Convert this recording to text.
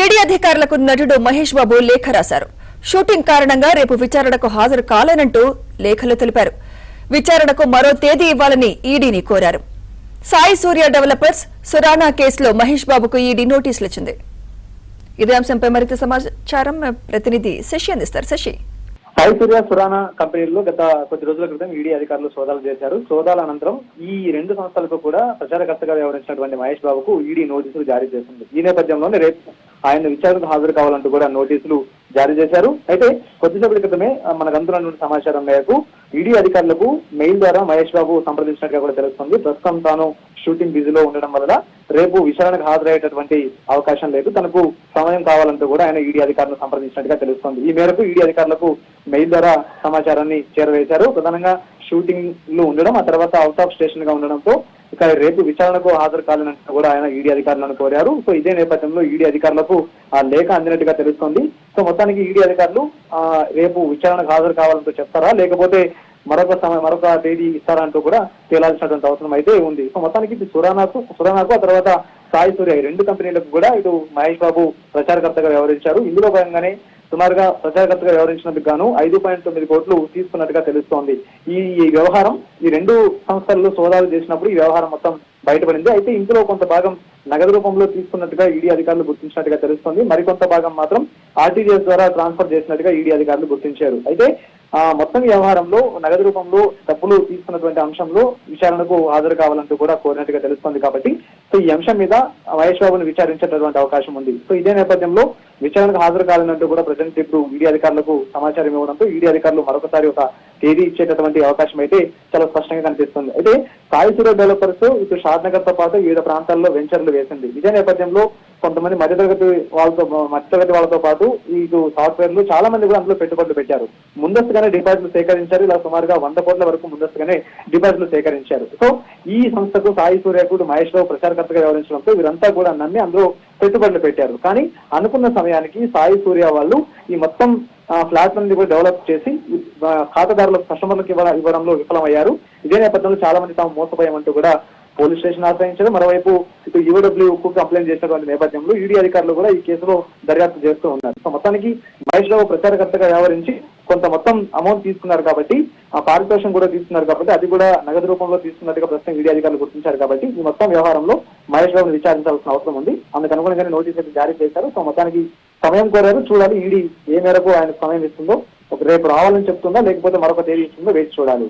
ED అధికారులకు నటుడు మహేష్ బాబు లేఖ రాశారు. షూటింగ్ కారణంగా రేపు విచారణకు హాజరు కాలేనంటూ లేఖలో తెలిపారు. విచారణకు మరో తేదీ ఇవ్వాలని ఈడీని కోరారు. సాయి సూర్య డెవలపర్స్ సురానా కేసులో మహేష్ బాబుకు ఈడీ నోటీసులు ఇచ్చింది. ఇదే అంశంపై మరింత సమాచారం ప్రతినిధి శశి అందిస్తారు. శశి, సాయి సూర్య సురానా కంపెనీల్లో గత కొద్ది రోజుల క్రితం ఈడీ అధికారులు సోదాలు చేశారు. సోదాల అనంతరం ఈ రెండు సంస్థలకు కూడా ప్రచారకర్తగా వ్యవహరించినటువంటి మహేష్ బాబుకు ఈడీ నోటీసులు జారీ చేసింది. ఈ నేపథ్యంలోనే రేపు ఆయన విచారణకు హాజరు కావాలంటూ కూడా నోటీసులు జారీ చేశారు. అయితే కొద్దిసేపటి క్రితమే మనకు అందుతున్నటువంటి సమాచారం మేరకు ఈడీ అధికారులకు మెయిల్ ద్వారా మహేష్ బాబు సంప్రదించినట్టుగా కూడా తెలుస్తుంది. ప్రస్తుతం తాను షూటింగ్ బిజీలో ఉండడం వల్ల రేపు విచారణకు హాజరయ్యేటటువంటి అవకాశం లేదు, తనకు సమయం కావాలంటూ కూడా ఆయన ఈడీ అధికారులను సంప్రదించినట్టుగా తెలుస్తోంది. ఈ మేరకు ఈడీ అధికారులకు మెయిల్ ద్వారా సమాచారాన్ని చేరవేశారు. ప్రధానంగా షూటింగ్ లో ఉండడం, ఆ తర్వాత అవుట్ ఆఫ్ స్టేషన్ గా ఉండడంతో ఇక రేపు విచారణకు హాజరు కావాలంటూ కూడా ఆయన ఈడీ అధికారులను కోరారు. సో ఇదే నేపథ్యంలో ఈడీ అధికారులకు ఆ లేఖ అందినట్టుగా తెలుస్తోంది. సో మొత్తానికి ఈడీ అధికారులు రేపు విచారణకు హాజరు కావాలంటూ చెప్తారా, లేకపోతే మరొక తేదీ ఇస్తారా అంటూ కూడా తేలాల్సినటువంటి అవసరం అయితే ఉంది. సో మొత్తానికి ఇది సురానాకు ఆ తర్వాత సాయి సూర్య ఈ రెండు కంపెనీలకు కూడా ఇటు మహేష్ బాబు ప్రచారకర్తగా వ్యవహరించారు. ఇందులో భాగంగానే సుమారుగా ప్రచారకర్తగా వ్యవహరించినందుకు గాను 5.9 కోట్లు తీసుకున్నట్టుగా తెలుస్తోంది. ఈ వ్యవహారం ఈ రెండు సంస్థల్లో సోదాలు చేసినప్పుడు ఈ వ్యవహారం మొత్తం బయటపడింది. అయితే ఇందులో కొంత భాగం నగదు రూపంలో తీసుకున్నట్టుగా ఈడీ అధికారులు గుర్తించినట్టుగా తెలుస్తోంది. మరికొంత భాగం మాత్రం ఆర్టీజీఎస్ ద్వారా ట్రాన్స్ఫర్ చేసినట్టుగా ఈడీ అధికారులు గుర్తించారు. అయితే మొత్తం వ్యవహారంలో నగదు రూపంలో డబ్బులు తీసుకున్నటువంటి అంశంలో విచారణకు హాజరు కావాలంటూ కూడా కోరినట్టుగా తెలుస్తోంది. కాబట్టి సో ఈ అంశం మీద మహేష్ బాబును విచారించేటటువంటి అవకాశం ఉంది. సో ఇదే నేపథ్యంలో విచారణకు హాజరు కావాలంటూ కూడా ప్రజెంట్ ఇప్పుడు ఈడీ అధికారులకు సమాచారం ఇవ్వడంతో ఈడీ అధికారులు మరొకసారి ఒక తేదీ ఇచ్చేటటువంటి అవకాశం అయితే చాలా స్పష్టంగా కనిపిస్తుంది. అయితే సాయి సూర్య డెవలపర్స్ ఇటు షాద్ నగర్ తో పాటు వివిధ ప్రాంతాల్లో వెంచర్లు వేసింది. ఇదే నేపథ్యంలో కొంతమంది మధ్యతరగతి వాళ్ళతో పాటు ఇటు సాఫ్ట్వేర్లు చాలా మంది కూడా అందులో పెట్టుబడులు పెట్టారు. ముందస్తుగానే డిపాజిట్లు సేకరించారు. ఇలా సుమారుగా 100 కోట్ల వరకు ముందస్తుగానే డిపాజిట్లు సేకరించారు. సో ఈ సంస్థకు సాయి సూర్యకు మహేష్ బాబు ప్రచారకర్తగా వ్యవహరించడంతో వీరంతా కూడా నమ్మి అందులో పెట్టుబడులు పెట్టారు. కానీ అనుకున్న సమయానికి సాయి సూర్య వాళ్ళు ఈ మొత్తం ఫ్లాట్లను కూడా డెవలప్ చేసి ఖాతాదారులకు కస్టమర్లకు ఇవ్వడంలో విఫలమయ్యారు. ఇదే నేపథ్యంలో చాలా మంది తాము మోసపోయామంటూ కూడా పోలీస్ స్టేషన్ ఆశ్రయించారు. మరోవైపు ఇటు యూడబ్ల్యూకు కంప్లైంట్ చేసినటువంటి నేపథ్యంలో ఈడీ అధికారులు కూడా ఈ కేసులో దర్యాప్తు చేస్తూ ఉన్నారు. సో మొత్తానికి మహేష్ బాబు ప్రచారకర్తగా వ్యవహరించి కొంత మొత్తం అమౌంట్ తీసుకున్నారు కాబట్టి, ఆ పారితోషం కూడా తీసుకున్నారు కాబట్టి, అది కూడా నగదు రూపంలో తీసుకున్నట్టుగా ప్రస్తుతం ఈడీ అధికారులు గుర్తించారు. కాబట్టి ఈ మొత్తం వ్యవహారంలో మహేష్ బాబును విచారించాల్సిన అవసరం ఉంది. అందుకు అనుగుణంగానే నోటీస్ అయితే జారీ చేశారు. సో మొత్తానికి సమయం కోరారు. చూడాలి ఈడీ ఏ మేరకు ఆయనకు సమయం ఇస్తుందో, రేపు రావాలని చెప్తుందా లేకపోతే మరొక తేదీ ఇస్తుందో వేచి చూడాలి.